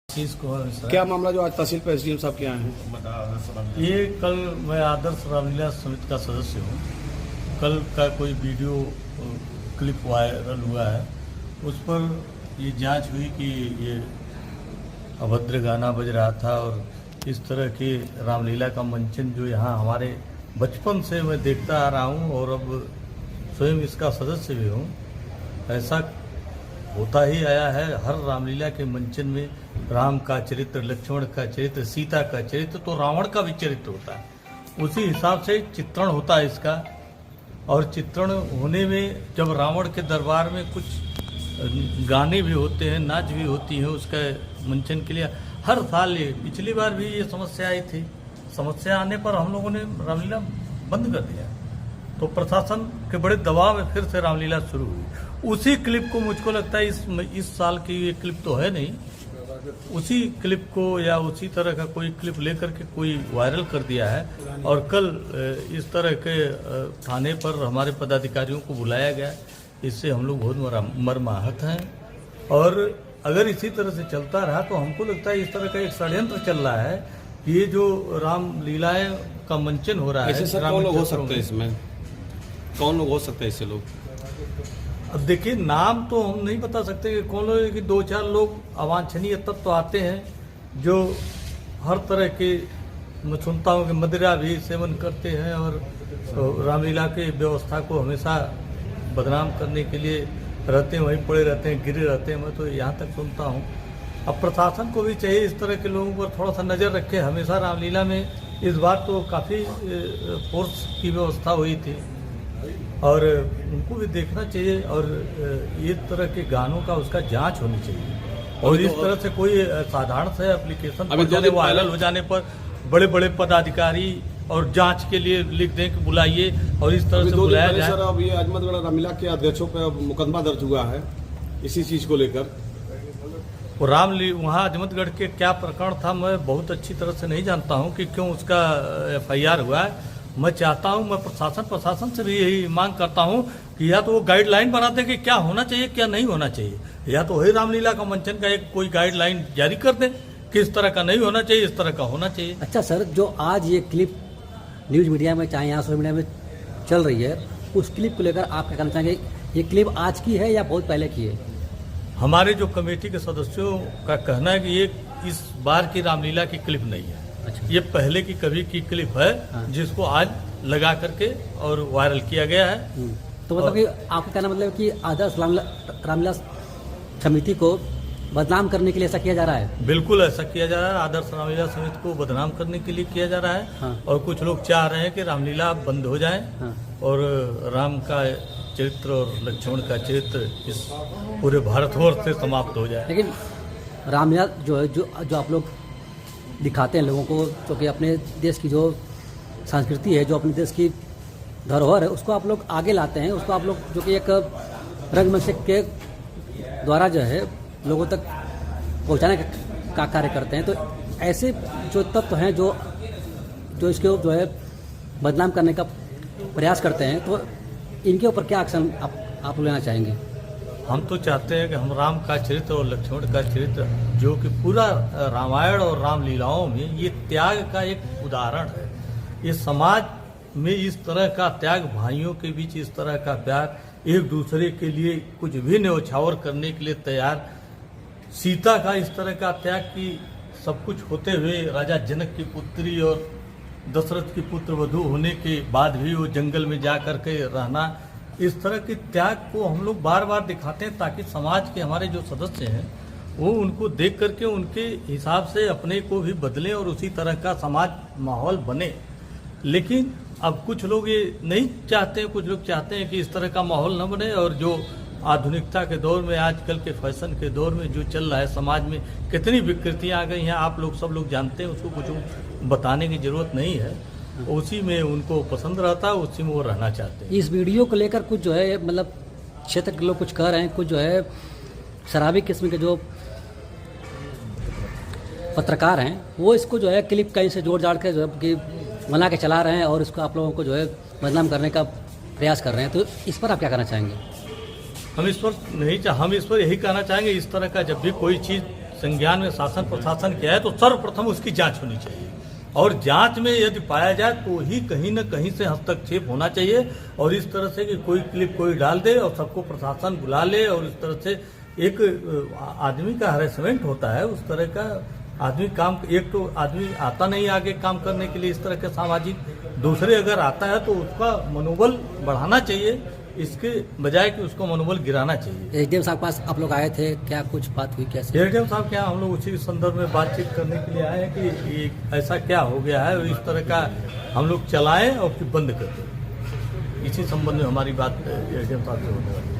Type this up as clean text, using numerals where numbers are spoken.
चीज को क्या मामला जो आज तहसील पर एसडीएम साहब के आए हैं? ये कल मैं आदर्श रामलीला समिति का सदस्य हूँ। कल का कोई वीडियो क्लिप वायरल हुआ है, उस पर ये जांच हुई कि ये अभद्र गाना बज रहा था और इस तरह के रामलीला का मंचन जो यहाँ हमारे बचपन से मैं देखता आ रहा हूँ और अब स्वयं इसका सदस्य भी हूँ, ऐसा होता ही आया है। हर रामलीला के मंचन में राम का चरित्र, लक्ष्मण का चरित्र, सीता का चरित्र, तो रावण का भी चरित्र होता है। उसी हिसाब से चित्रण होता है इसका। और चित्रण होने में जब रावण के दरबार में कुछ गाने भी होते हैं, नाच भी होती हैं उसका मंचन के लिए, हर साल ये, पिछली बार भी ये समस्या आई थी। समस्या आने पर हम लोगों ने रामलीला बंद कर दिया, तो प्रशासन के बड़े दबाव में फिर से रामलीला शुरू हुई। उसी क्लिप को मुझको लगता है इस साल की ये क्लिप तो है नहीं, उसी क्लिप को या उसी तरह का कोई क्लिप लेकर के कोई वायरल कर दिया है। और कल इस तरह के थाने पर हमारे पदाधिकारियों को बुलाया गया, इससे हम लोग बहुत मर्माहत हैं। और अगर इसी तरह से चलता रहा तो हमको लगता है इस तरह का एक षड्यंत्र चल रहा है। ये जो रामलीलाएं का मंचन हो रहा है, ऐसे कौन लोग हो सकते हैं इसमें? कौन लोग हो सकते हैं ऐसे लोग? अब देखिए, नाम तो हम नहीं बता सकते कि कौन लोग, कि दो चार लोग अवांछनीय तत्व तो आते हैं जो हर तरह के, मैं सुनता हूँ कि मदिरा भी सेवन करते हैं और रामलीला की व्यवस्था को हमेशा बदनाम करने के लिए रहते हैं, वहीं पड़े रहते हैं, गिरे रहते हैं। मैं तो यहाँ तक सुनता हूँ। अब प्रशासन को भी चाहिए इस तरह के लोगों पर थोड़ा सा नज़र रखे। हमेशा रामलीला में इस बार तो काफ़ी फोर्स की व्यवस्था हुई थी और उनको भी देखना चाहिए। और ये तरह के गानों का उसका जांच होनी चाहिए। और इस तरह से कोई साधारण से एप्लीकेशन वायरल हो जाने पर बड़े बड़े पदाधिकारी और जांच के लिए लिख दें कि बुलाइए, और इस तरह से बुलाया जाए। सर, अब ये अजमतगढ़ रामलीला के अध्यक्षों पर मुकदमा दर्ज हुआ है इसी चीज को लेकर। वहाँ अजमतगढ़ के क्या प्रकरण था, मैं बहुत अच्छी तरह से नहीं जानता हूँ कि क्यों उसका FIR हुआ है। मैं चाहता हूं, मैं प्रशासन से भी यही मांग करता हूं कि या तो वो गाइडलाइन बनाते कि क्या होना चाहिए क्या नहीं होना चाहिए, या तो वही रामलीला का मंचन का एक कोई गाइडलाइन जारी कर दें कि इस तरह का नहीं होना चाहिए, इस तरह का होना चाहिए। अच्छा सर, जो आज ये क्लिप न्यूज़ मीडिया में, चाहे यहाँ सोशल मीडिया में चल रही है, उस क्लिप को लेकर आप क्या कहना चाहेंगे? ये क्लिप आज की है या बहुत पहले की है? हमारे जो कमेटी के सदस्यों का कहना है कि ये इस बार की रामलीला की क्लिप नहीं है। अच्छा। ये पहले की कभी की क्लिप है। हाँ। जिसको आज लगा करके और वायरल किया गया है। तो मतलब कि आपका कहना मतलब कि आदर्श रामलीला समिति को बदनाम करने के लिए ऐसा किया जा रहा है? बिल्कुल ऐसा किया जा रहा है। आदर्श रामलीला समिति को बदनाम करने के लिए किया जा रहा है। हाँ। और कुछ लोग चाह रहे हैं कि रामलीला बंद हो जाए। हाँ। और राम का चरित्र और लक्ष्मण का चरित्र इस पूरे भारतवर्ष से समाप्त हो जाए। लेकिन रामलीला जो आप लोग दिखाते हैं लोगों को, जो कि अपने देश की जो संस्कृति है, जो अपने देश की धरोहर है, उसको आप लोग आगे लाते हैं। उसको आप लोग जो कि एक रंगमंच के द्वारा जो है लोगों तक पहुंचाने का कार्य करते हैं। तो ऐसे जो तत्व हैं जो इसको जो है बदनाम करने का प्रयास करते हैं, तो इनके ऊपर क्या एक्शन आप लेना चाहेंगे? हम तो चाहते हैं कि हम राम का चरित्र और लक्ष्मण का चरित्र, जो कि पूरा रामायण और रामलीलाओं में ये त्याग का एक उदाहरण है। ये समाज में इस तरह का त्याग, भाइयों के बीच इस तरह का प्यार, एक दूसरे के लिए कुछ भी न्यौछावर करने के लिए तैयार, सीता का इस तरह का त्याग कि सब कुछ होते हुए राजा जनक की पुत्री और दशरथ की पुत्र वधू होने के बाद भी वो जंगल में जा कर के रहना, इस तरह के त्याग को हम लोग बार बार दिखाते हैं ताकि समाज के हमारे जो सदस्य हैं वो उनको देख करके उनके हिसाब से अपने को भी बदलें और उसी तरह का समाज माहौल बने। लेकिन अब कुछ लोग ये नहीं चाहते हैं, कुछ लोग चाहते हैं कि इस तरह का माहौल न बने। और जो आधुनिकता के दौर में, आजकल के फैशन के दौर में जो चल रहा है, समाज में कितनी विकृतियाँ आ गई हैं, आप लोग सब लोग जानते हैं, उसको कुछ बताने की जरूरत नहीं है। उसी में उनको पसंद रहता है, उसी में वो रहना चाहते हैं। इस वीडियो को लेकर कुछ जो है मतलब क्षेत्र के लोग कुछ कह रहे हैं, कुछ जो है शराबी किस्म के जो पत्रकार हैं वो इसको जो है क्लिप कहीं से जोड़ जाड़ के जो है कि बना के चला रहे हैं और इसको आप लोगों को जो है बदनाम करने का प्रयास कर रहे हैं। तो इस पर आप क्या कहना चाहेंगे? हम इस पर यही कहना चाहेंगे, इस तरह का जब भी कोई चीज़ संज्ञान में शासन प्रशासन किया है तो सर्वप्रथम उसकी जांच होनी चाहिए, और जांच में यदि पाया जाए तो ही कहीं न कहीं से हस्तक्षेप होना चाहिए। और इस तरह से कि कोई क्लिप कोई डाल दे और सबको प्रशासन बुला ले और इस तरह से एक आदमी का हैरेसमेंट होता है, उस तरह का आदमी काम, एक तो आदमी आता नहीं आगे काम करने के लिए इस तरह के सामाजिक, दूसरे अगर आता है तो उसका मनोबल बढ़ाना चाहिए, इसके बजाय कि उसको मनोबल गिराना चाहिए। एसडीएम साहब के पास आप लोग आए थे, क्या कुछ बात हुई कैसे? एसडीएम साहब के यहाँ हम लोग उसी संदर्भ में बातचीत करने के लिए आए हैं कि ये ऐसा क्या हो गया है और इस तरह का हम लोग चलाएं और फिर बंद कर दें। इसी संबंध में हमारी बात एसडीएम साहब से होने वाली है।